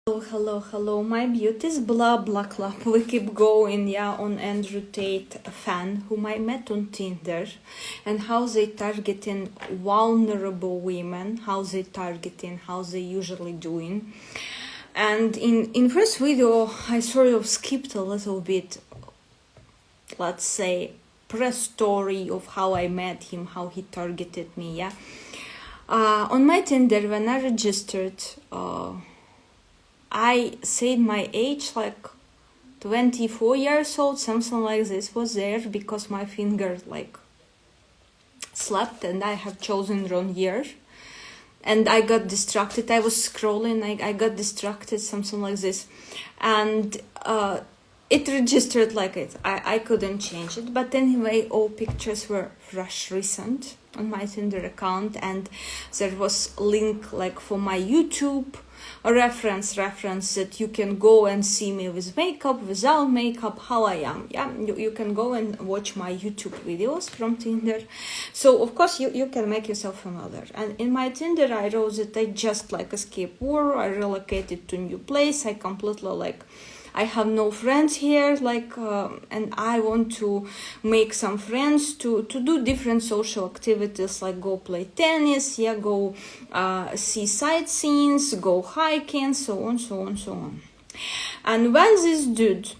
Hello, my beauties, blah blah club. We keep going, on Andrew Tate, a fan whom I met on Tinder, and how they targeting vulnerable women, how they usually doing. And in first video, I sort of skipped a little bit, let's say, press story of how I met him, how he targeted me, on my Tinder, when I registered, I said my age, like 24 years old, something like this was there, because my finger slept and I have chosen wrong year. And I got distracted. I was scrolling, I got distracted, something like this. And it registered like it. I couldn't change it. But anyway, all pictures were fresh, recent on my Tinder account. And there was a link for my YouTube, a reference that you can go and see me with makeup, without makeup, how I am. You can go and watch my YouTube videos from Tinder. So of course you can make yourself familiar. And in my Tinder I wrote that I just escape war, I relocated to a new place, I completely I have no friends here, and I want to make some friends to do different social activities, like go play tennis, go see sightseeing, go hiking, so on. And when this dude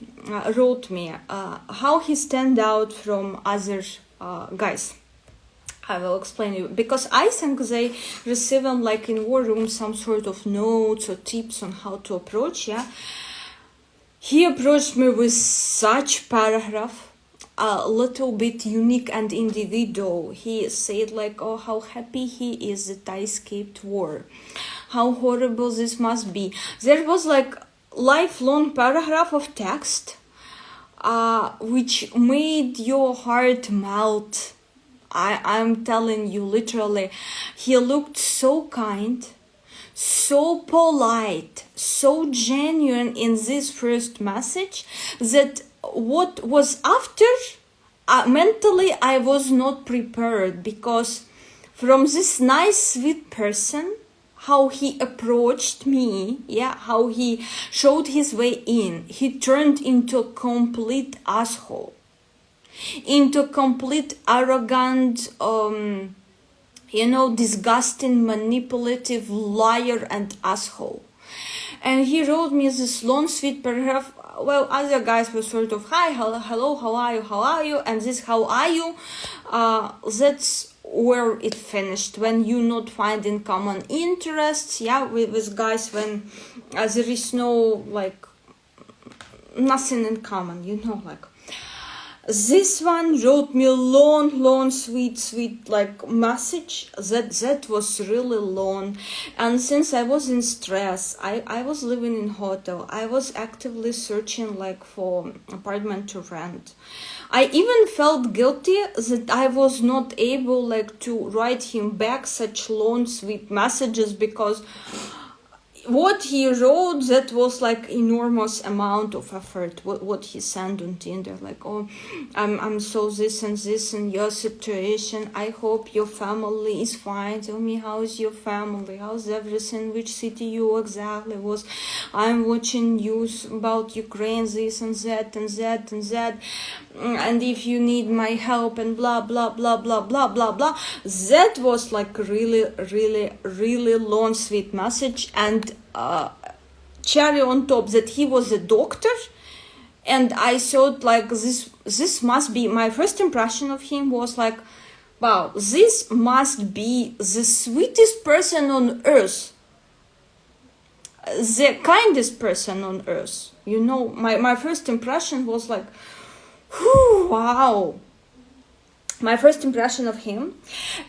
wrote me how he stand out from other guys, I will explain you, because I think they receiving in war room some sort of notes or tips on how to approach, He approached me with such paragraph, a little bit unique and individual. He said oh, how happy he is that I escaped war, how horrible this must be. There was lifelong paragraph of text, which made your heart melt. I'm telling you, literally, he looked so kind, so polite, so genuine in this first message, that what was after, mentally I was not prepared, because from this nice, sweet person, how he approached me, how he showed his way in, he turned into a complete asshole, into a complete arrogant, disgusting, manipulative liar and asshole. And he wrote me this long, sweet paragraph. Well, other guys were sort of, hi, hello, how are you? And this, how are you? That's where it finished. When you not finding common interests, with guys, when there is no, nothing in common, This one wrote me a long, sweet, message that was really long. And since I was in stress, I was living in hotel, I was actively searching for apartment to rent. I even felt guilty that I was not able to write him back such long, sweet messages, because what he wrote, that was enormous amount of effort. What he sent on Tinder, oh, I'm so this and this in your situation. I hope your family is fine. Tell me, how is your family? How's everything? Which city you exactly was? I'm watching news about Ukraine, this and that and that and that. And if you need my help and blah blah blah blah blah blah blah. That was really long, sweet message. And cherry on top, that he was a doctor. And I thought this must be, my first impression of him was wow, this must be the sweetest person on earth, the kindest person on earth. My first impression was whew, wow, my first impression of him.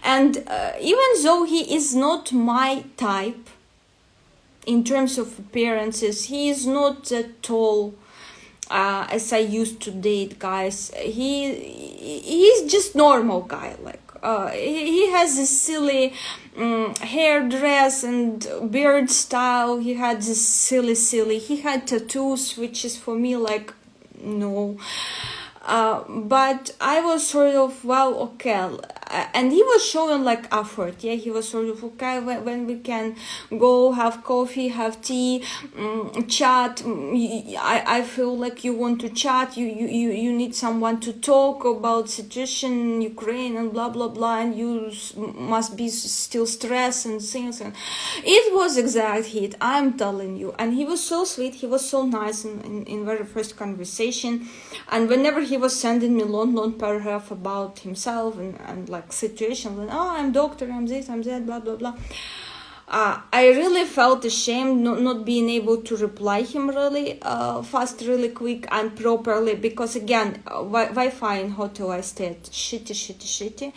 And even though he is not my type in terms of appearances, he is not that tall as I used to date guys. He's just normal guy. He has this silly hair dress and beard style. He had this silly. He had tattoos, which is for me no. But I was sort of, well, okay, and he was showing like effort. Yeah, he was sort of, okay, when we can go have coffee, have tea, chat. I feel like you want to chat. You need someone to talk about situation in Ukraine and blah blah blah, and you must be still stressed and things. And it was exact hit, I'm telling you. And he was so sweet. He was so nice in very first conversation. And whenever he was sending me long paragraph about himself and like situation, like, oh, I'm doctor, I'm this, I'm that, blah blah blah. I really felt ashamed not being able to reply him really fast, really quick and properly, because again, Wi-Fi in hotel I stayed shitty.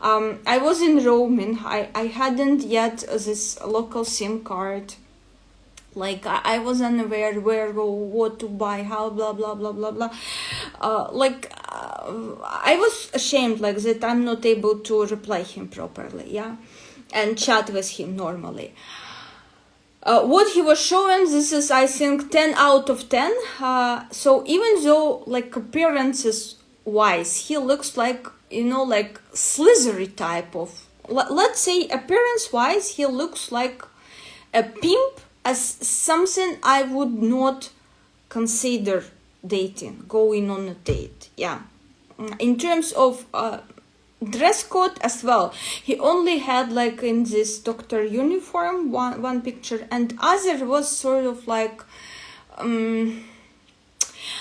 I was in roaming. I hadn't yet this local SIM card. Like I was unaware where go, what to buy, how, blah blah blah blah blah. I was ashamed like that I'm not able to reply him properly, yeah, and chat with him normally. What he was showing, this is I think 10 out of 10. So even though like appearances wise he looks like, you know, like slithery type of, let's say appearance wise he looks like a pimp, as something I would not consider dating, going on a date, yeah. In terms of dress code as well, he only had like in this doctor uniform one picture, and other was sort of like I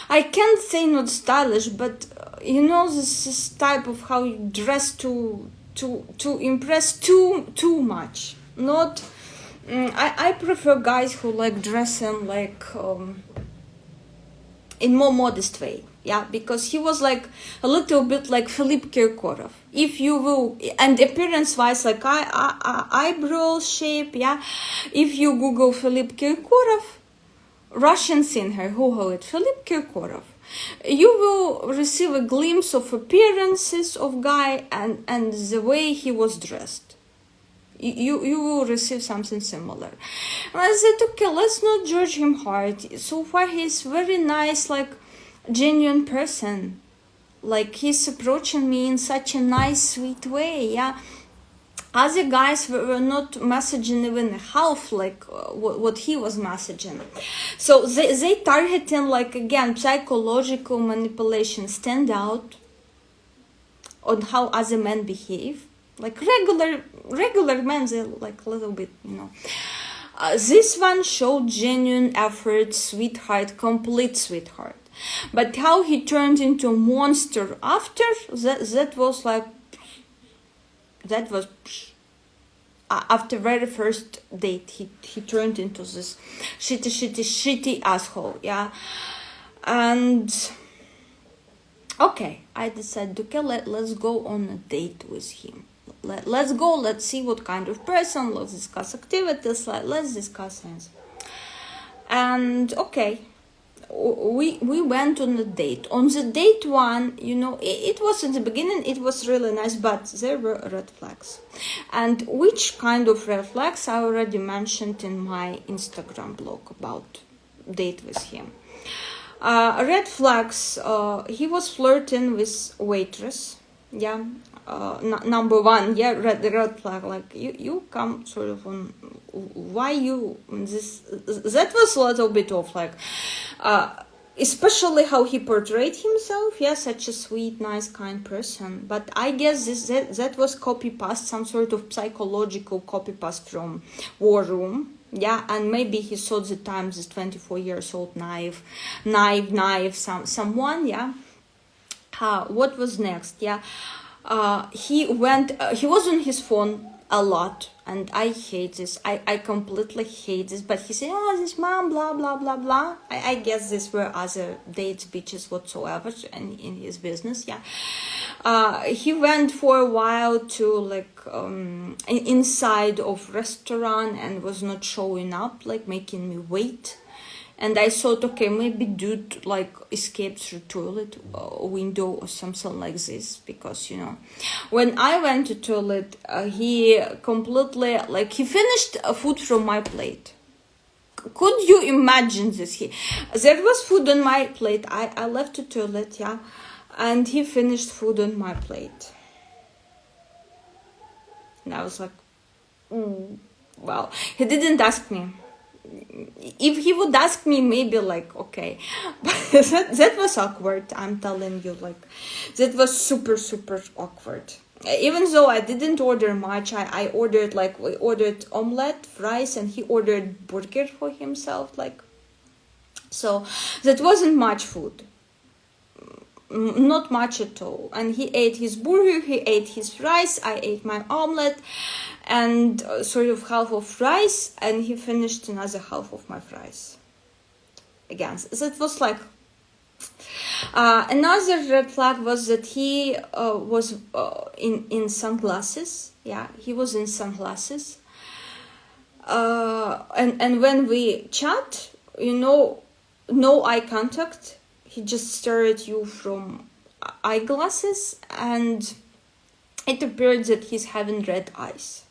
can't say not stylish, but you know, this type of how you dress to impress too much. Not I prefer guys who like dressing like in more modest way, yeah, because he was like a little bit like Philippe Kirkorov, if you will, and appearance wise like eyebrow shape, yeah. If you Google Philippe Kirkorov, Russian singer, Google it, Philippe Kirkorov, you will receive a glimpse of appearances of guy and the way he was dressed. You will receive something similar. And I said, okay, let's not judge him hard. So far he's very nice, like genuine person. Like he's approaching me in such a nice, sweet way, yeah. Other guys were not messaging even half like what he was messaging. So they targeting like, again, psychological manipulation, stand out on how other men behave. Like regular men, they like a little bit, you know. This one showed genuine effort, sweetheart, complete sweetheart. But how he turned into a monster after, that was like, that was, after very first date, he turned into this shitty asshole, yeah. And okay, I decided, okay, let's go on a date with him. Let's go, let's see what kind of person, let's discuss activities, let's discuss things. And okay, we went on a date. On the date one, you know, it was in the beginning, it was really nice, but there were red flags. And which kind of red flags I already mentioned in my Instagram blog about date with him. Red flags, he was flirting with waitress, yeah. Number one, yeah, red flag, like you come sort of on, why you, this, that was a little bit of like, especially how he portrayed himself, yeah, such a sweet, nice, kind person. But I guess that was copy-paste, some sort of psychological copy-paste from War Room, yeah, and maybe he saw the times this 24 years old naive, someone, yeah. What was next, yeah. He was on his phone a lot, and I hate this. I completely hate this. But he said, oh, this mom, blah, blah, blah, blah. I guess these were other dates, bitches, whatsoever, in his business, yeah. He went for a while to, like, inside of restaurant and was not showing up, like, making me wait. And I thought, okay, maybe dude like escaped through toilet window or something like this, because, you know, when I went to toilet, he completely, like, he finished food from my plate. Could you imagine this? There was food on my plate. I left the toilet, yeah, and he finished food on my plate. And I was like, well, he didn't ask me. If he would ask me, maybe like, okay. But that was awkward, I'm telling you, like, that was super, super awkward. Even though I didn't order much, I ordered, like, we ordered omelette, fries, and he ordered burger for himself, like, so that wasn't much food. Not much at all. And he ate his burger, he ate his rice, I ate my omelette, and sort of half of rice, and he finished another half of my fries. Again, that was like... another red flag was that he was in sunglasses. Yeah, he was in sunglasses. And when we chat, no eye contact. He just stared at you from eyeglasses, and it appeared that he's having red eyes.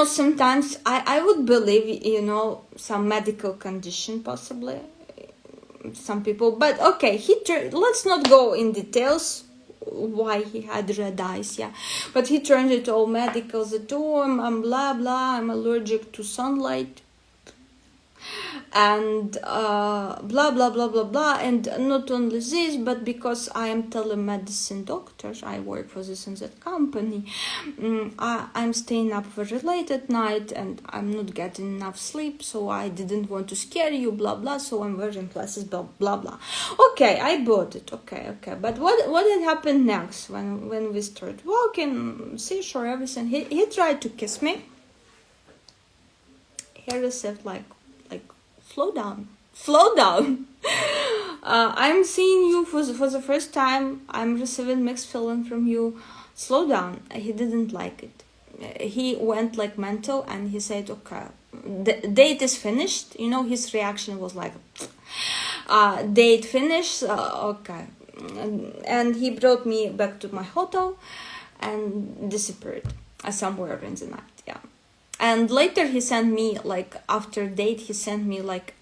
Sometimes I would believe, some medical condition possibly, some people, but okay, let's not go in details why he had red eyes, yeah. But he turned it all medical, that, I'm blah, blah, I'm allergic to sunlight. And blah, blah, blah, blah, blah. And not only this, but because I am telemedicine doctor, I work for this and that company, I'm staying up very late at night and I'm not getting enough sleep, so I didn't want to scare you, blah, blah, so I'm wearing glasses, blah, blah, blah. Okay, I bought it, okay. But what had happened next when we started walking, seashore, everything? He tried to kiss me. He received like, slow down. I'm seeing you for the first time. I'm receiving mixed feeling from you. Slow down. He didn't like it. He went like mental and he said, okay, the date is finished. His reaction was like, date finished, okay. And he brought me back to my hotel and disappeared somewhere in the night, yeah. And later he sent me, like, after date, he sent me, like,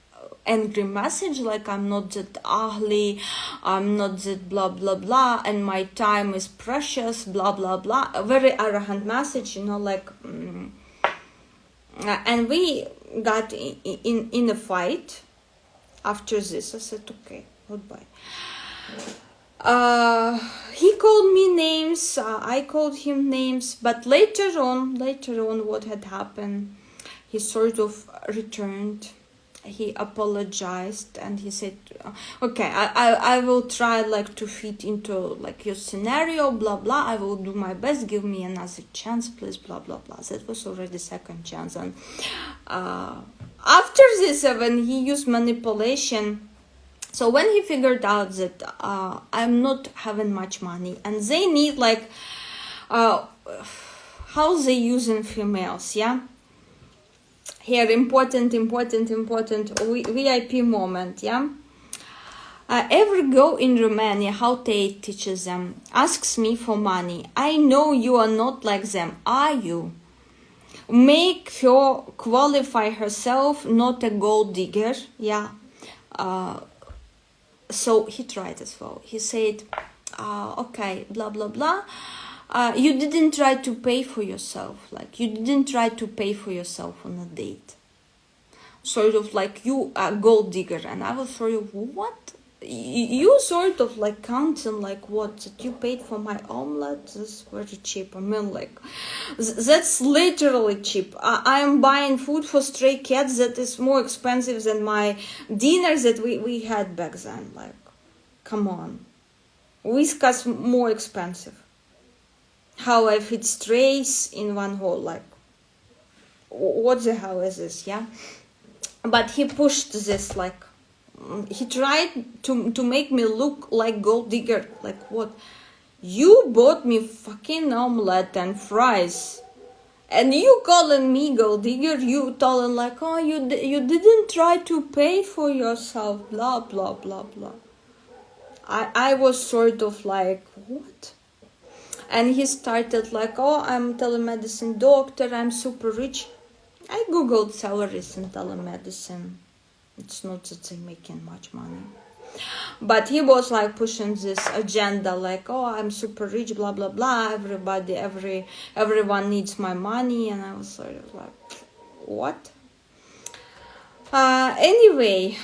angry message, like, I'm not that ugly, I'm not that blah, blah, blah, and my time is precious, blah, blah, blah. A very arrogant message, like... and we got in a fight after this. I said, okay, goodbye. He called me names, I called him names, but later on what had happened, he sort of returned, he apologized, and he said, okay, I will try, like, to fit into, like, your scenario, blah, blah, I will do my best, give me another chance, please, blah, blah, blah. That was already second chance. And after this, when he used manipulation, so when he figured out that I'm not having much money and they need, like, how they using females, yeah? Here, important VIP moment, yeah? Every girl in Romania, how Tate teaches them, asks me for money. I know you are not like them, are you? Make her qualify herself, not a gold digger, yeah? So he tried as well. He said, okay, blah, blah, blah. You didn't try to pay for yourself. Like, you didn't try to pay for yourself on a date. Sort of like, you are gold digger. And I was sort of, what? You sort of like counting, like, what? That you paid for my omelette? That's very cheap. I mean, like, that's literally cheap. I am buying food for stray cats that is more expensive than my dinners that we had back then. Like, come on. Whiskas more expensive. How I feed strays in one hole, like, what the hell is this, yeah? But he pushed this, like, he tried to make me look like gold digger. Like, what? You bought me fucking omelette and fries, and you calling me gold digger? You telling, like, oh, you didn't try to pay for yourself, blah, blah, blah, blah. I was sort of like, what? And he started like, oh, I'm telemedicine doctor, I'm super rich. I googled salaries in telemedicine. It's not that they're making much money. But he was like pushing this agenda, like, oh, I'm super rich, blah blah blah. Everyone needs my money, and I was sort of like, what? Anyway,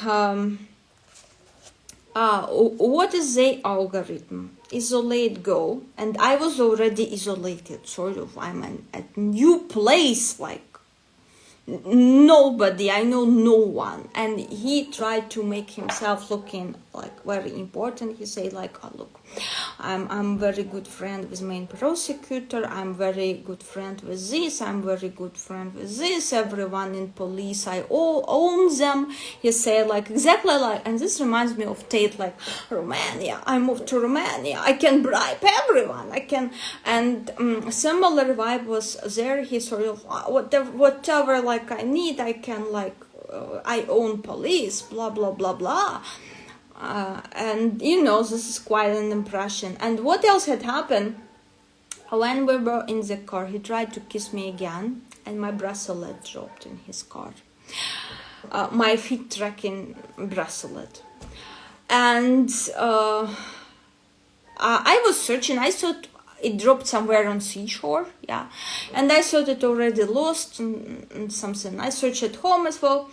what is the algorithm? Isolate, go, and I was already isolated, sort of. I'm at a new place, like nobody, I know no one, and he tried to make himself looking like very important. He said like, oh, look, I'm very good friend with main prosecutor, I'm very good friend with this, I'm very good friend with this, everyone in police, I all own them. He said like exactly like, and this reminds me of Tate, like Romania, I moved to Romania, I can bribe everyone, I can, and similar vibe was there. He sort of whatever like I need, I can like I own police, blah blah blah blah. And you know, this is quite an impression. And what else had happened? When we were in the car, he tried to kiss me again, and my bracelet dropped in his car. My feet tracking bracelet. And I was searching, I thought it dropped somewhere on seashore, yeah. And I thought it already lost and something. I searched at home as well.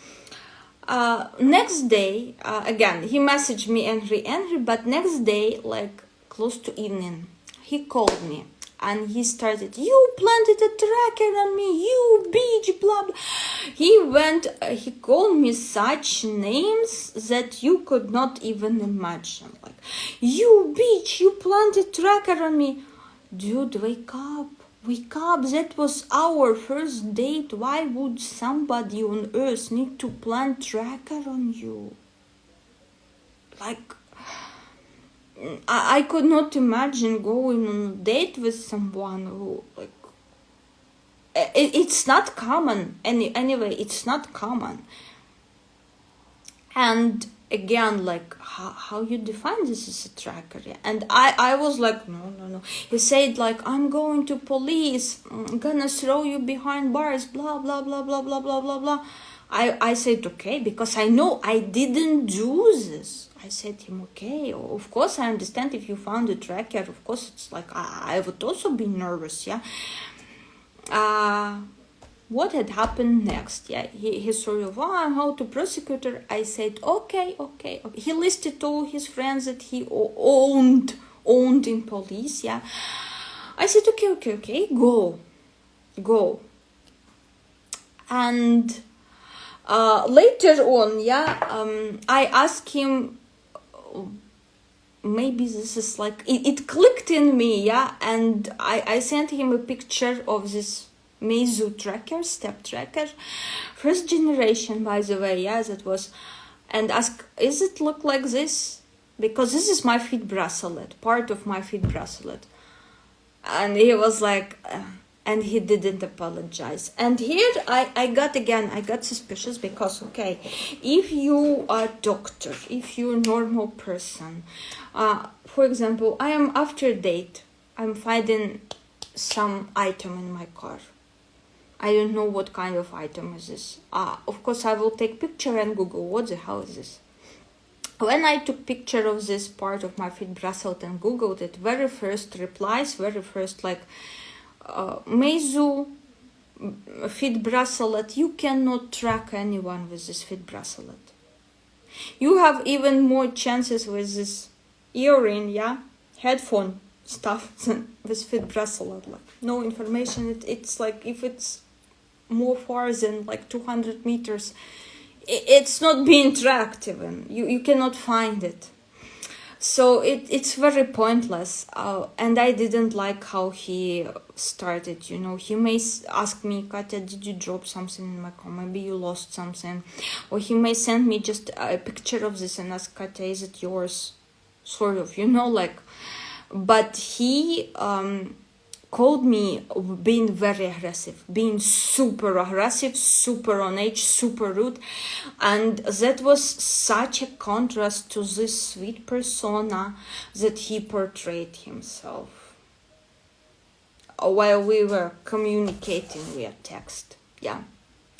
Next day, again, he messaged me angry, but next day, like close to evening, he called me and he started, you planted a tracker on me, you bitch, blah, blah. He called me such names that you could not even imagine. Like, you bitch, you planted tracker on me. Dude, wake up, that was our first date. Why would somebody on earth need to plant tracker on you? Like, I could not imagine going on a date with someone who, like, it's not common. Anyway, it's not common. And again, like, how you define this as a tracker? And I was like, no. He said like, I'm going to police, I'm gonna throw you behind bars, blah blah blah blah blah blah blah blah. I said okay, because I know I didn't do this. I said to him, okay, of course I understand if you found a tracker, of course it's like I would also be nervous, yeah. What had happened next? Yeah, he sort of, I'm how to prosecutor. I said, okay. He listed all his friends that he owned in police, yeah. I said, okay, go. And later on, yeah, I asked him, maybe this is like, it clicked in me, yeah, and I sent him a picture of this Meizu tracker, step tracker, first generation, by the way, yeah, that was, and ask, is it look like this? Because this is my feet bracelet, part of my feet bracelet. And he was like, and he didn't apologize. And here I got suspicious, because, okay, if you are a doctor, if you're a normal person, for example, I am after a date, I'm finding some item in my car. I don't know what kind of item is this. Of course, I will take picture and Google, what the hell is this? When I took picture of this part of my feet bracelet and Googled it, very first like, Meizu feet bracelet, you cannot track anyone with this feet bracelet. You have even more chances with this earring, yeah, headphone stuff than with feet bracelet. Like, no information. It's like, if it's more far than like 200 meters, it's not being tracked even. You cannot find it. So it's very pointless. And I didn't like how he started, you know. He may ask me, Katya, did you drop something in my car? Maybe you lost something. Or he may send me just a picture of this and ask, Katya, is it yours? Sort of, you know, like. But he called me being very aggressive, being super aggressive, super on edge, super rude. And that was such a contrast to this sweet persona that he portrayed himself while we were communicating via text. Yeah.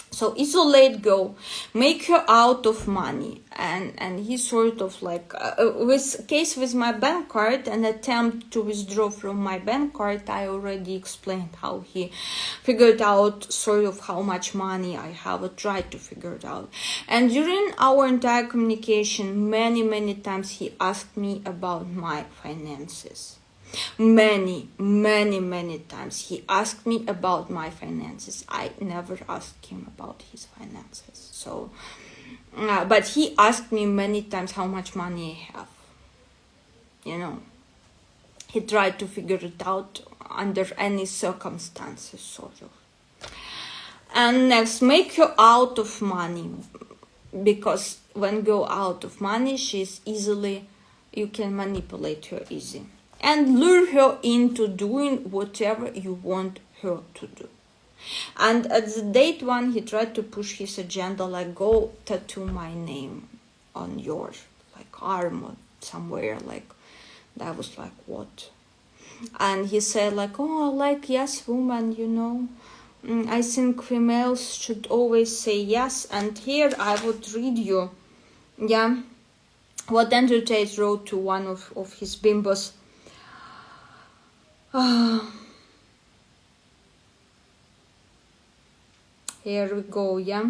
So isolate, go, make her out of money. And he sort of like, with my bank card, an attempt to withdraw from my bank card, I already explained how he figured out sort of how much money I have, or tried to figure it out. And during our entire communication, many times he asked me about my finances. Many times he asked me about my finances. I never asked him about his finances. So, but he asked me many times how much money I have. You know, he tried to figure it out under any circumstances, sort of. And next, make her out of money, because when go out of money, she's easily, you can manipulate her easy. And lure her into doing whatever you want her to do. And at the date one, he tried to push his agenda, like, go tattoo my name on your like arm or somewhere. Like, that was like, what? And he said like, oh, like, yes, woman, you know, I think females should always say yes. And here I would read you, yeah, what Andrew Tate wrote to one of his bimbos. Here we go, yeah.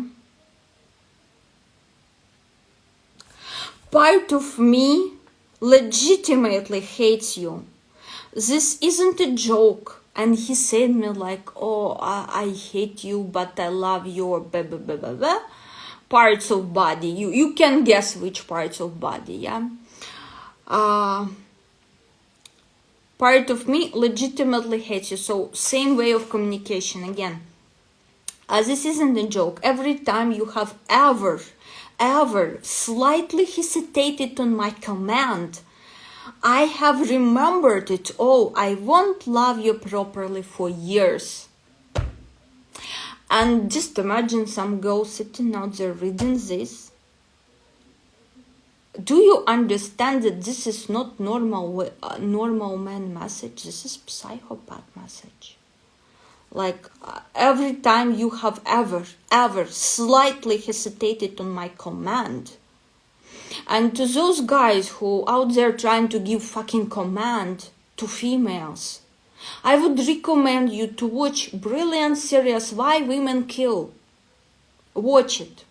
Part of me legitimately hates you. This isn't a joke. And he said me like, oh, I hate you, but I love your blah, blah, blah, blah, blah. Parts of body. You can guess which parts of body, yeah. Part of me legitimately hates you. So same way of communication again. This isn't a joke. Every time you have ever slightly hesitated on my command, I have remembered it all. I won't love you properly for years. And just imagine some girl sitting out there reading this. Do you understand that this is not normal man message? This is psychopath message. Like, every time you have ever slightly hesitated on my command. And to those guys who out there trying to give fucking command to females, I would recommend you to watch brilliant series Why Women Kill. Watch it.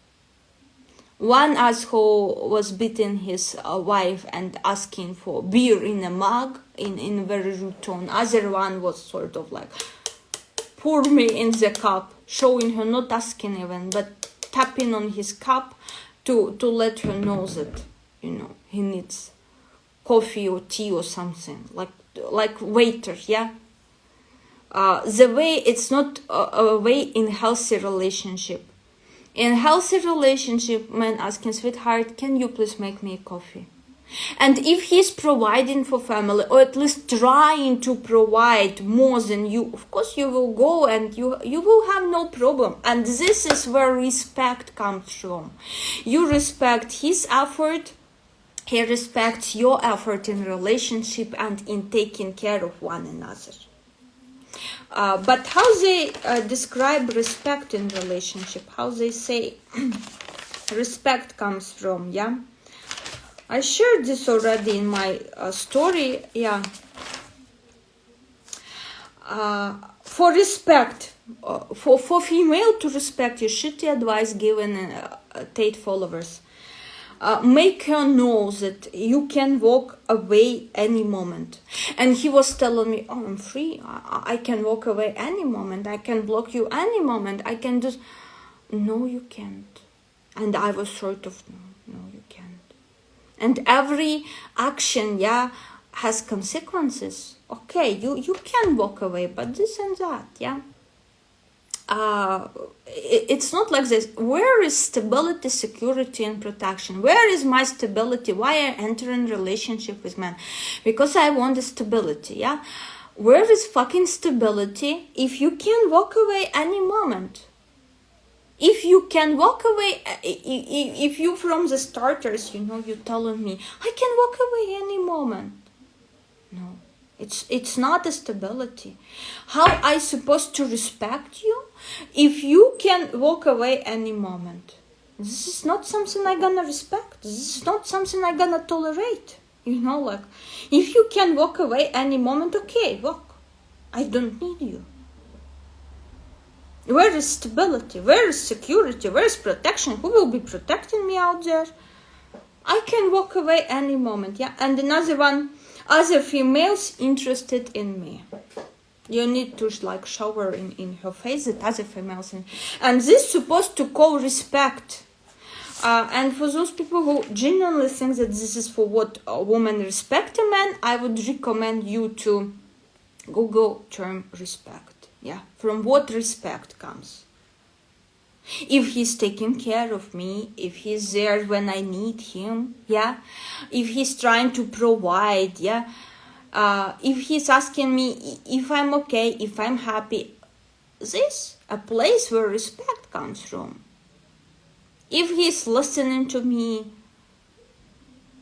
One asshole was beating his wife and asking for beer in a mug in a very rude tone. Other one was sort of like, pour me in the cup, showing her, not asking even, but tapping on his cup to let her know that, you know, he needs coffee or tea or something, like waiter, yeah. The way, it's not a way in healthy relationship. In healthy relationship, man asking, sweetheart, can you please make me a coffee? And if he's providing for family, or at least trying to provide more than you, of course you will go and you will have no problem. And this is where respect comes from. You respect his effort, he respects your effort in relationship and in taking care of one another. But how they describe respect in relationship, how they say respect comes from, yeah. I shared this already in my story, yeah. For respect, for female to respect you, shitty advice given Tate followers. Make her know that you can walk away any moment. And he was telling me, oh, I'm free. I can walk away any moment. I can block you any moment. I can just, no, you can't. And I was sort of, no, you can't. And every action, yeah, has consequences. Okay, you can walk away, but this and that, yeah. It's not like this. Where is stability, security, and protection? Where is my stability? Why I enter in relationship with man? Because I want the stability, yeah? Where is fucking stability if you can walk away any moment? If you can walk away, if you from the starters, you know, you're telling me, I can walk away any moment. No. It's not a stability. How I supposed to respect you? If you can walk away any moment, this is not something I'm gonna respect. This is not something I'm gonna tolerate. You know, like, if you can walk away any moment, okay, walk. I don't need you. Where is stability? Where is security? Where is protection? Who will be protecting me out there? I can walk away any moment, yeah? And another one, other females interested in me. You need to like shower in her face that other females. And this is supposed to call respect. And for those people who genuinely think that this is for what a woman respect a man, I would recommend you to Google term respect. Yeah, from what respect comes. If he's taking care of me, if he's there when I need him, yeah, if he's trying to provide, yeah, if he's asking me if I'm okay, if I'm happy, this is a place where respect comes from. If he's listening to me,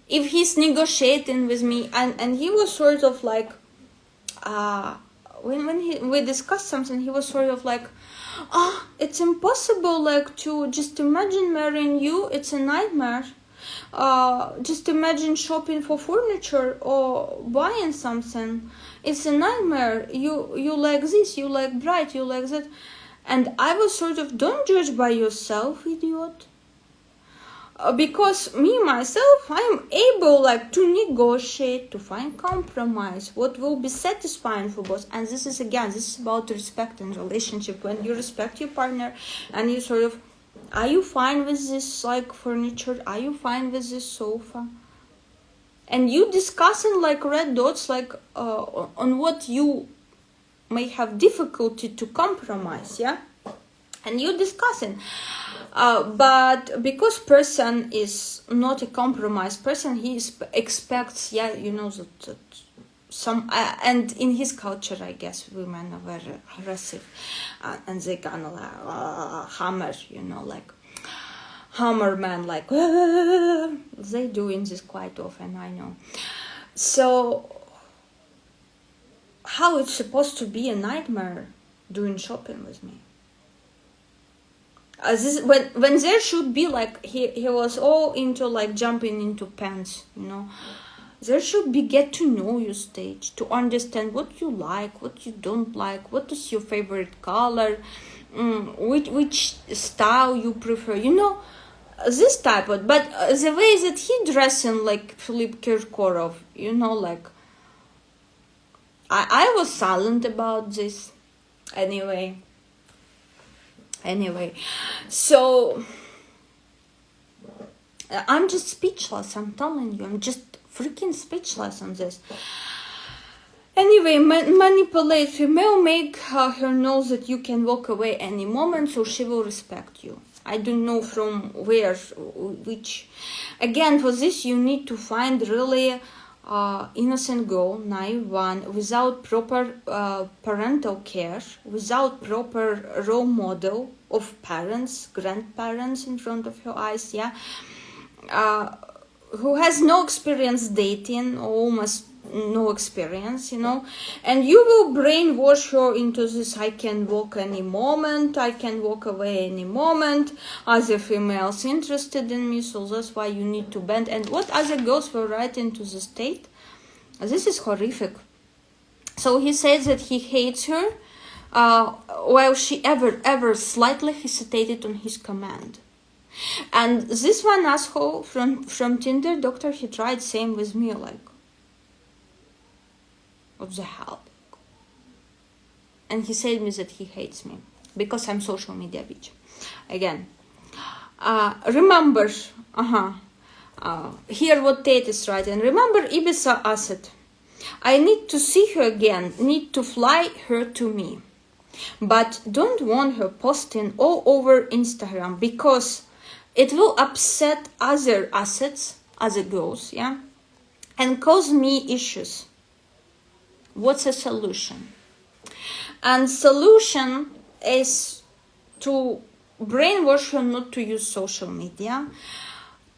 if he's negotiating with me, and he was sort of like, when we discussed something, he was sort of like, it's impossible, like, to just imagine marrying you, it's a nightmare. Just imagine shopping for furniture or buying something, it's a nightmare. You like this, you like bright, you like that. And I was sort of, don't judge by yourself, idiot. Because me, myself, I am able, like, to negotiate, to find compromise, what will be satisfying for both. And this is, again, this is about respect and relationship. When you respect your partner and you sort of, are you fine with this, like, furniture? Are you fine with this sofa? And you discussing, like, red dots, like, on what you may have difficulty to compromise, yeah? And you discussing. But because person is not a compromised person, he expects, yeah, you know, that some, and in his culture, I guess, women are very aggressive, and they kind of like hammer, you know, like hammer man, like they doing this quite often, I know. So how it's supposed to be a nightmare doing shopping with me? When there should be, like, he was all into, like, jumping into pants, you know. There should be get to know you stage, to understand what you like, what you don't like, what is your favorite color, which style you prefer, you know, this type of. But the way that he dressing like Philip Kirkorov, you know, like, I was silent about this anyway, so I'm just speechless, I'm telling you, I'm just freaking speechless on this. Anyway, manipulate female, make her know that you can walk away any moment, so she will respect you. I don't know from where, which, again, for this you need to find really innocent girl, naive one, without proper parental care, without proper role model of parents, grandparents in front of her eyes, yeah, who has no experience dating, or almost no experience, you know, and you will brainwash her into this, I can walk any moment, I can walk away any moment, other females interested in me, so that's why you need to bend. And what other girls were writing to the Tate, this is horrific. So he says that he hates her while she ever slightly hesitated on his command. And this one asshole from Tinder, doctor, he tried same with me, like, what the hell? And he said me that he hates me because I'm social media bitch. Again, remember, here what Tate is writing. Remember Ibiza asset. I need to see her again, need to fly her to me. But don't want her posting all over Instagram because it will upset other assets, other girls, yeah, and cause me issues. What's a solution? And solution is to brainwash her not to use social media,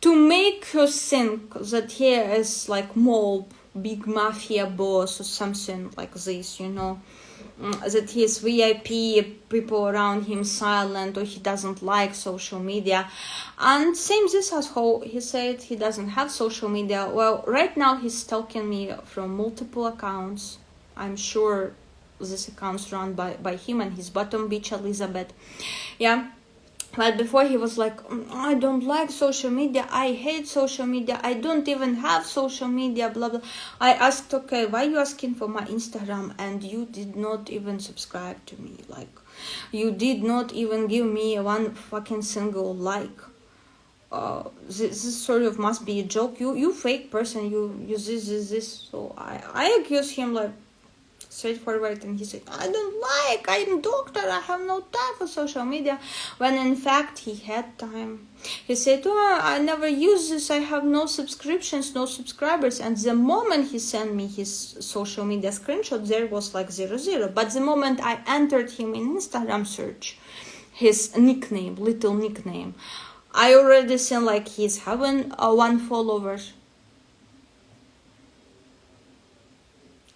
to make her think that he is like mob, big mafia boss or something like this, you know, that his VIP people around him silent, or he doesn't like social media. And same this as how he said he doesn't have social media. Well, right now he's stalking me from multiple accounts. I'm sure this account's run by him and his bottom bitch Elizabeth. Yeah. But before he was like, I don't like social media, I hate social media, I don't even have social media, blah blah. I asked, okay, why are you asking for my Instagram and you did not even subscribe to me? Like, you did not even give me one fucking single like. This sort of must be a joke. You fake person, you this. So I accuse him like straightforward, and he said, I'm doctor, I have no time for social media, when in fact he had time. He said, I never use this, I have no subscriptions, no subscribers. And the moment he sent me his social media screenshot, there was like 0. But the moment I entered him in Instagram search, his nickname, little nickname, I already seen like he's having 1 follower.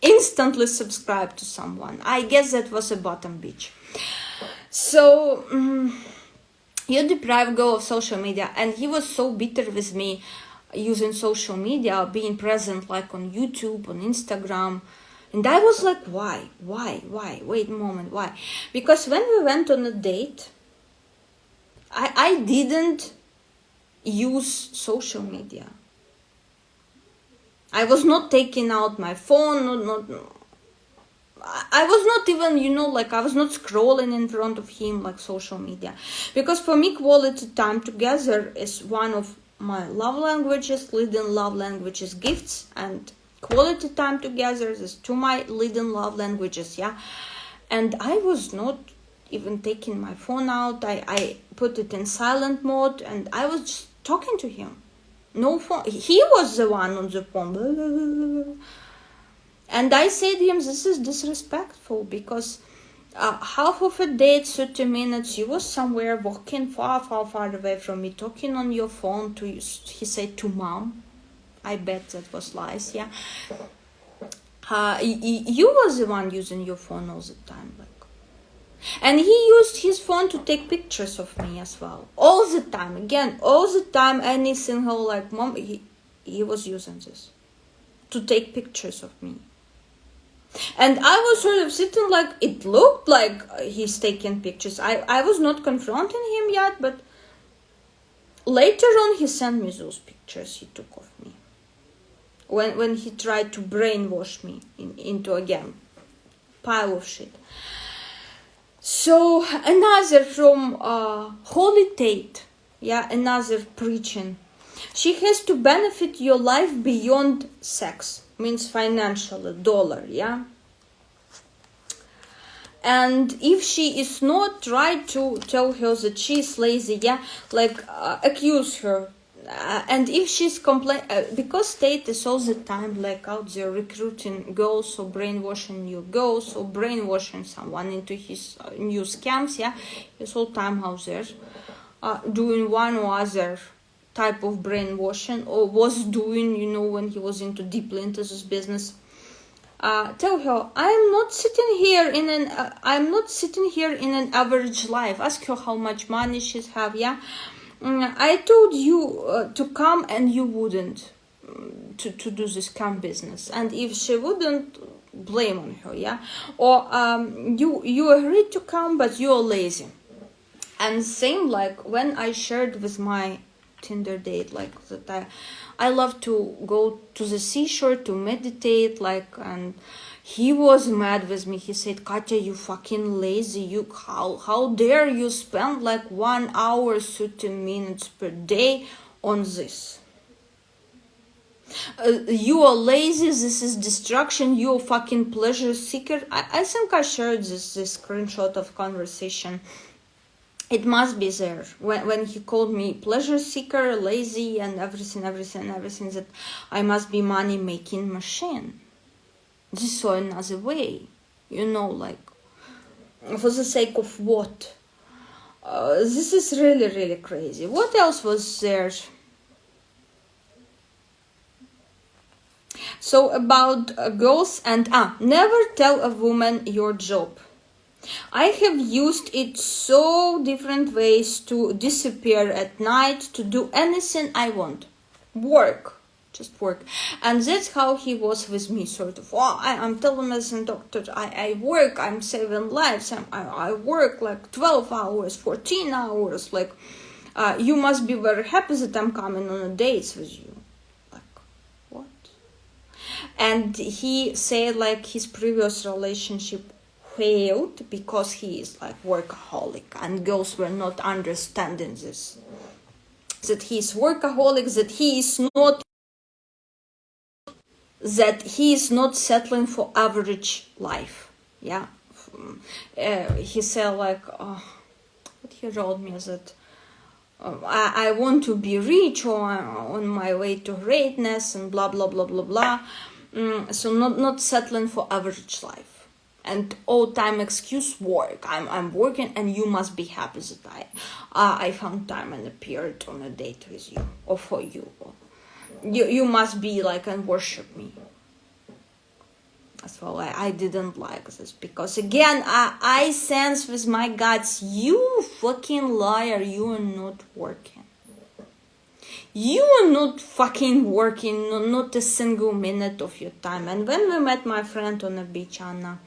Instantly subscribed to someone. I guess that was a bottom bitch. So you deprive go of social media, and he was so bitter with me using social media, being present like on YouTube, on Instagram. And I was like, why? Wait a moment, why? Because when we went on a date, I didn't use social media. I was not taking out my phone, I was not even, I was not scrolling in front of him like social media. Because for me, quality time together is one of my love languages, leading love languages, gifts, and quality time together is 2 my leading love languages, yeah. And I was not even taking my phone out. I put it in silent mode, and I was just talking to him. No phone. He was the one on the phone. And I said to him, this is disrespectful, because half of a date, 30 minutes, you was somewhere walking far away from me, talking on your phone to, he said, to mom. I bet that was lies, yeah. You was the one using your phone all the time, like. And he used his phone to take pictures of me as well. All the time. Again, all the time, any single, like, mom, he was using this to take pictures of me. And I was sort of sitting like, it looked like he's taking pictures. I was not confronting him yet, but later on he sent me those pictures he took of me. When he tried to brainwash me into, again, pile of shit. So another from Holy Tate, yeah, another preaching. She has to benefit your life beyond sex, means financially, dollar, yeah. And if she is not, try to tell her that she is lazy, yeah, like accuse her. And if she's because Tate is all the time like out there recruiting girls or brainwashing your girls or brainwashing someone into his new scams, yeah, he's all time out there doing one or other type of brainwashing, or was doing, when he was deeply into this business. Tell her, I'm not sitting here in an average life. Ask her how much money she's have, yeah. I told you to come and you wouldn't to do this scam business. And if she wouldn't, blame on her, yeah? Or you agreed to come, but you're lazy. And same like when I shared with my Tinder date, like that I love to go to the seashore to meditate, like, and he was mad with me. He said, Katya, you fucking lazy. How dare you spend like 1 hour, 30 minutes per day on this? You are lazy. This is distraction. You are fucking pleasure seeker. I think I shared this screenshot of conversation. It must be there when he called me pleasure seeker, lazy, and everything that I must be money making machine. This or another way, like, for the sake of what? This is really, really crazy. What else was there? So about girls and never tell a woman your job. I have used it so different ways to disappear at night, to do anything I want. Work. Just work. And that's how he was with me, sort of. I'm telemedicine doctor. I work. I'm saving lives. I work like 12 hours, 14 hours. Like, you must be very happy that I'm coming on a dates with you. Like, what? And he said like his previous relationship failed because he is like workaholic, and girls were not understanding this. That he is workaholic, that he is not settling for average life. Yeah. He said like, what he wrote me that I want to be rich or on my way to greatness and blah blah blah blah blah. So not settling for average life. And all time excuse work. I'm working and you must be happy that I found time and appeared on a date with you or for you. You must be like and worship me. As well, I didn't like this because again I sense with my guts, you fucking liar, you are not working. You are not fucking working, not a single minute of your time. And when we met my friend on the beach, Anna,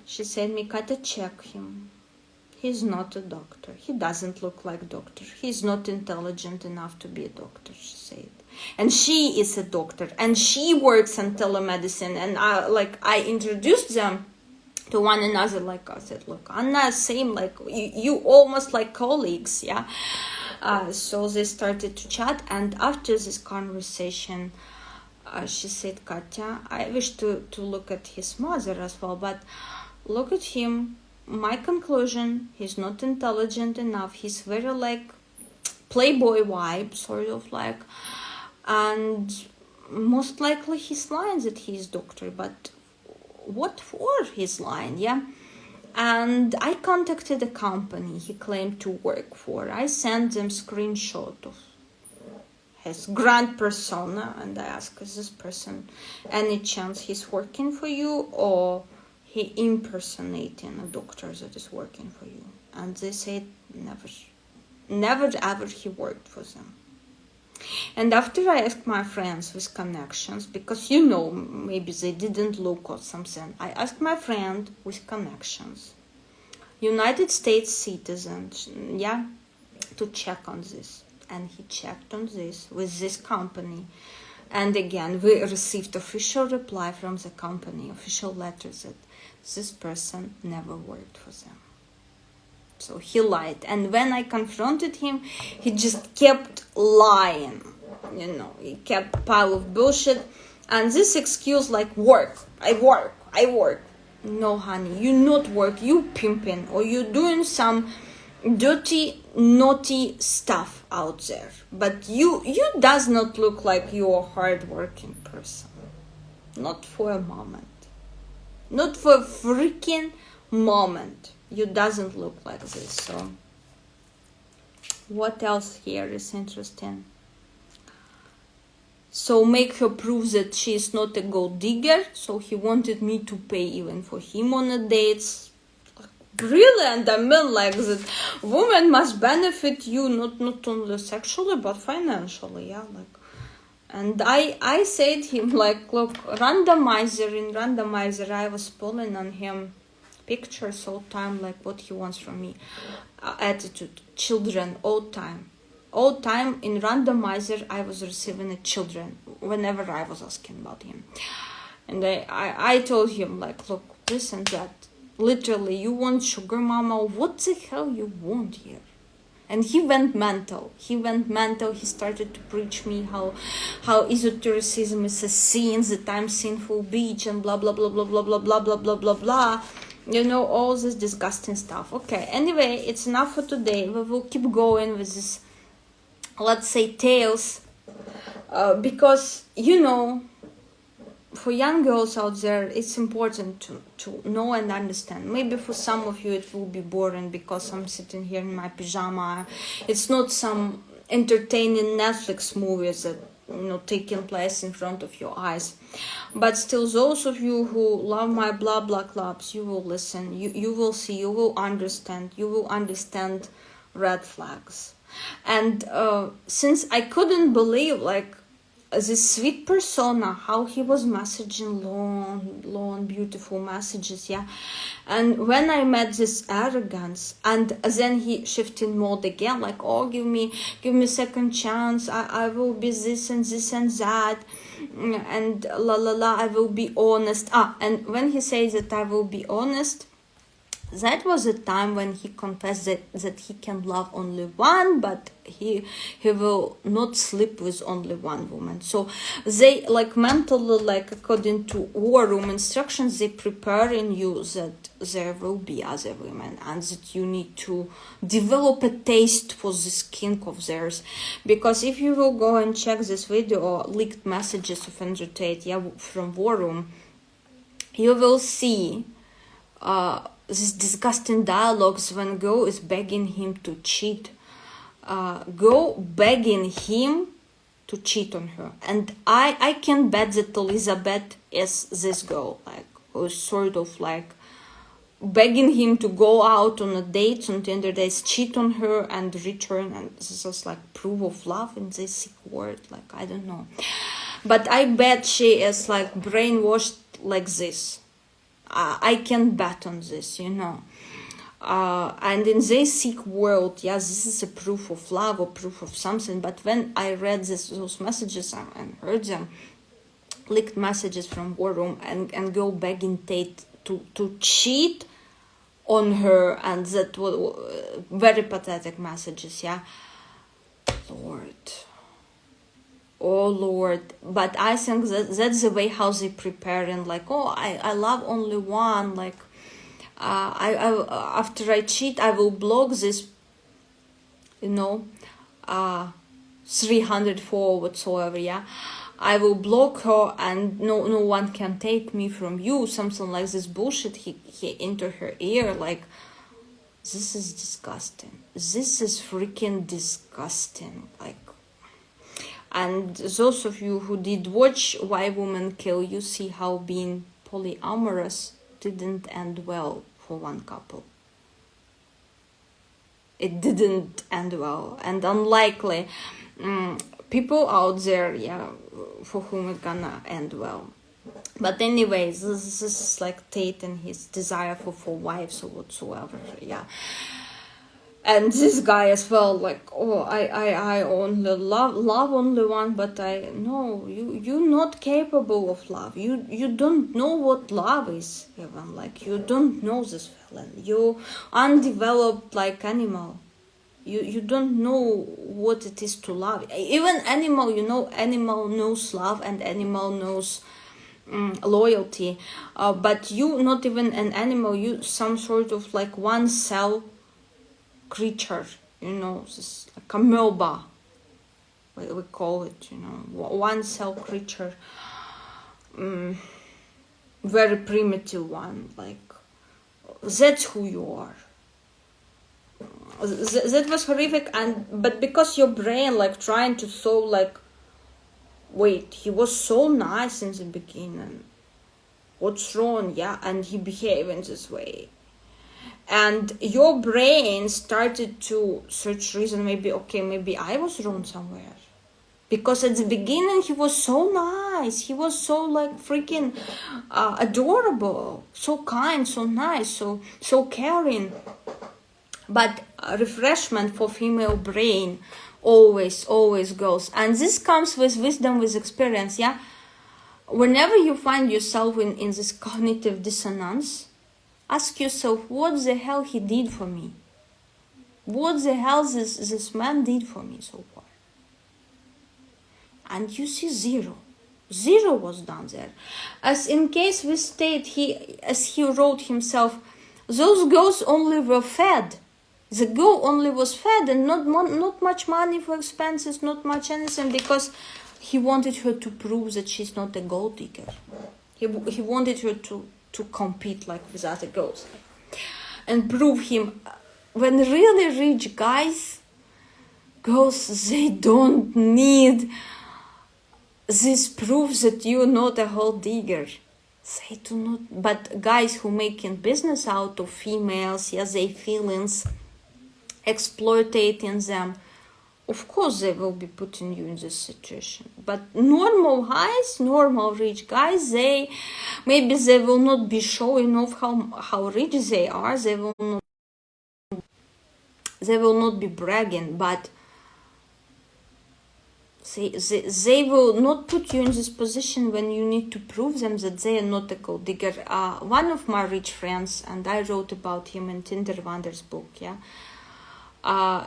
she said me, Kata, check him. He's not a doctor. He doesn't look like a doctor. He's not intelligent enough to be a doctor, she said. And she is a doctor. And she works in telemedicine. And I introduced them to one another. Like I said, look, Anna, same, like you almost like colleagues, yeah? So they started to chat. And after this conversation, she said, Katya, I wish to look at his mother as well, but look at him. My conclusion, he's not intelligent enough. He's very like playboy vibe, sort of like, and most likely he's lying that he's doctor, but what for he's lying, yeah? And I contacted a company he claimed to work for. I sent them screenshot of his grand persona, and I asked, is this person any chance he's working for you, or he impersonating a doctor that is working for you? And they said never ever he worked for them. And after I asked my friends with connections, because maybe they didn't look or something, I asked my friend with connections, United States citizens, yeah, to check on this. And he checked on this with this company. And again, we received official reply from the company, official letters that this person never worked for them. So he lied. And when I confronted him, he just kept lying. He kept a pile of bullshit. And this excuse like work, I work. No, honey, you not work, you pimping, or you doing some dirty, naughty stuff out there. But you does not look like you're a hard-working person. Not for a moment. Not for a freaking moment. You doesn't look like this. So what else here is interesting? So make her prove that she is not a gold digger. So he wanted me to pay even for him on the dates. Brilliant. I mean, like that woman must benefit you not only sexually but financially, yeah. Like, and I said him like, look, randomizer, I was pulling on him pictures all time, like what he wants from me, attitude, children, all time in randomizer I was receiving a children whenever I was asking about him. And I told him like, look, this and that, literally, you want sugar mama, what the hell you want here? And he went mental. He started to preach me how esotericism is a sin, that I'm sinful bitch, and blah blah blah blah blah blah blah blah blah blah blah. All this disgusting stuff. Okay, anyway, it's enough for today. We will keep going with this, let's say, tales, because for young girls out there, it's important to know and understand. Maybe for some of you it will be boring because I'm sitting here in my pyjama. It's not some entertaining Netflix movies that taking place in front of your eyes. But still, those of you who love my blah blah clubs, you will listen, you will see, you will understand red flags. And since I couldn't believe, like, this sweet persona, how he was messaging long, beautiful messages, yeah. And when I met this arrogance, and then he shifted mode again, like, oh, give me second chance, I will be this and that, and I will be honest. And when he says that I will be honest, that was a time when he confessed that he can love only one, but he will not sleep with only one woman. So they, like, mentally, like, according to war room instructions, they prepare in you that there will be other women, and that you need to develop a taste for this kink of theirs. Because if you will go and check this video, leaked messages of Andrew Tate, yeah, from war room, you will see these disgusting dialogues when Go is begging him to cheat. Go begging him to cheat on her. And I can bet that Elizabeth is this girl, like, who's sort of like begging him to go out on a date, on Tinder dates, cheat on her and return. And this is like proof of love in this sick word, like, I don't know. But I bet she is like brainwashed like this. I can bet on this, and in this sick world, yes, this is a proof of love or proof of something. But when I read those messages and heard them, leaked messages from War Room, and go begging Tate to cheat on her, and that were very pathetic messages, yeah. Lord. Oh Lord, but I think that's the way how they prepare, and like, oh, I love only one, like, I after I cheat, I will block this, 304 whatsoever, yeah. I will block her, and no one can take me from you, something like this bullshit he into her ear, like, this is disgusting. This is freaking disgusting, like. And those of you who did watch Why Women Kill, you see how being polyamorous didn't end well for one couple. It didn't end well, and unlikely people out there, yeah, for whom it's gonna end well. But anyways, this is like Tate and his desire for wives or whatsoever, yeah. And this guy as well, like, oh, I only love only one, but you're not capable of love. You don't know what love is, even, like, you don't know this feeling. You undeveloped like animal. You don't know what it is to love. Even animal, animal knows love and animal knows loyalty. But you not even an animal. You some sort of like one cell creature, this like amoeba, we call it, one cell creature, very primitive one, like, that's who you are. That was horrific, but because your brain, like, trying to solve, like, wait, he was so nice in the beginning, what's wrong, yeah, and he behaved in this way. And your brain started to search reason, maybe I was wrong somewhere. Because at the beginning he was so nice, he was so like freaking adorable, so kind, so nice, so caring. But refreshment for female brain always goes. And this comes with wisdom, with experience, yeah? Whenever you find yourself in this cognitive dissonance, ask yourself, what the hell he did for me? What the hell this man did for me so far? And you see zero. Zero was done there. As in case with Tate, as he wrote himself, those girls only were fed. The girl only was fed, and not much money for expenses, not much anything, because he wanted her to prove that she's not a gold digger. He wanted her to compete like with other girls and prove him. When really rich girls, they don't need this proves that you're not a gold digger. They do not, but guys who making business out of females, yeah, their feelings, exploiting them, of course they will be putting you in this situation. But normal guys, normal rich guys, they will not be showing off how rich they are. They will not be bragging, but they will not put you in this position when you need to prove them that they are not a gold digger. One of my rich friends, and I wrote about him in Tinder Wonders book, yeah.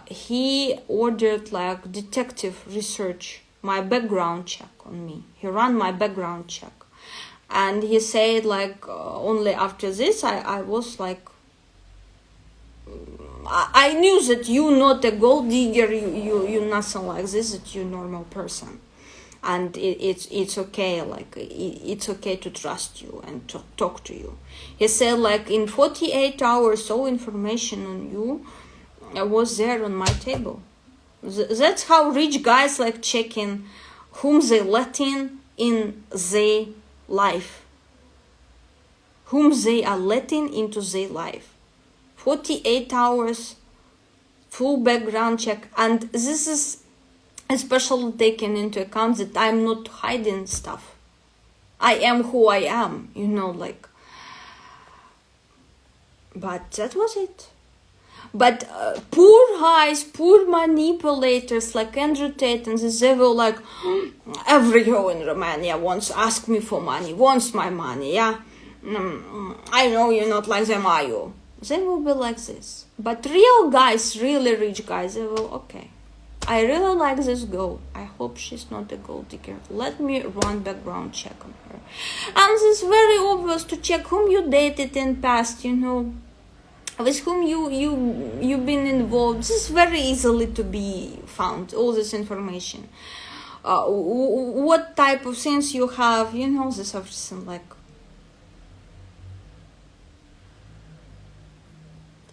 He ordered like detective research, my background check on me. He ran my background check. And he said like only after this I was like, I knew that you not a gold digger, you nothing like this, that you normal person. And it's okay, like it's okay to trust you and to talk to you. He said like in 48 hours all information on you was there on my table. That's how rich guys like checking whom they let in their life, whom they are letting into their life. 48 hours full background check, and this is especially taken into account that I'm not hiding stuff. I am who I am, you know, like. But that was it. But poor guys, poor manipulators like Andrew Tate and this, they will like, every girl in Romania wants to ask me for money, wants my money, yeah. I know you're not like them, are you? They will be like this. But real guys, really rich guys, they will, okay, I really like this girl. I hope she's not a gold digger. Let me run background check on her. And it's very obvious to check whom you dated in past, you know, with whom you've been involved. This is very easily to be found, all this information. What type of things you have, you know, this everything like.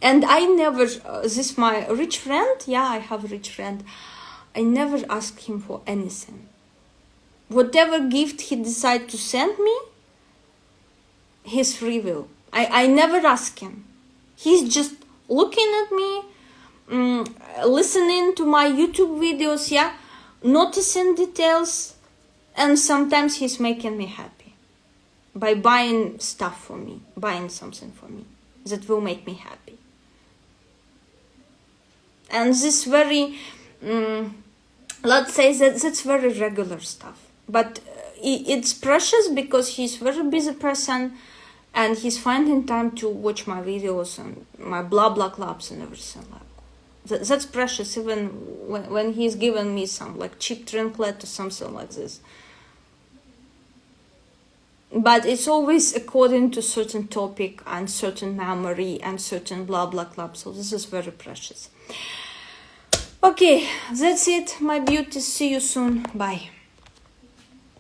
And I never, this my rich friend, yeah, I have a rich friend, I never ask him for anything. Whatever gift he decide to send me, his free will. I never ask him. He's just looking at me, listening to my YouTube videos, yeah, noticing details, and sometimes he's making me happy by buying stuff for me, buying something for me that will make me happy. And this very, let's say that's very regular stuff. But it's precious because he's a very busy person and he's finding time to watch my videos and my blah blah clubs and everything like that. That's precious, even when he's given me some like cheap trinket or something like this. But it's always according to certain topic and certain memory and certain blah blah club. So this is very precious. Okay, that's it, my beauties. See you soon. Bye.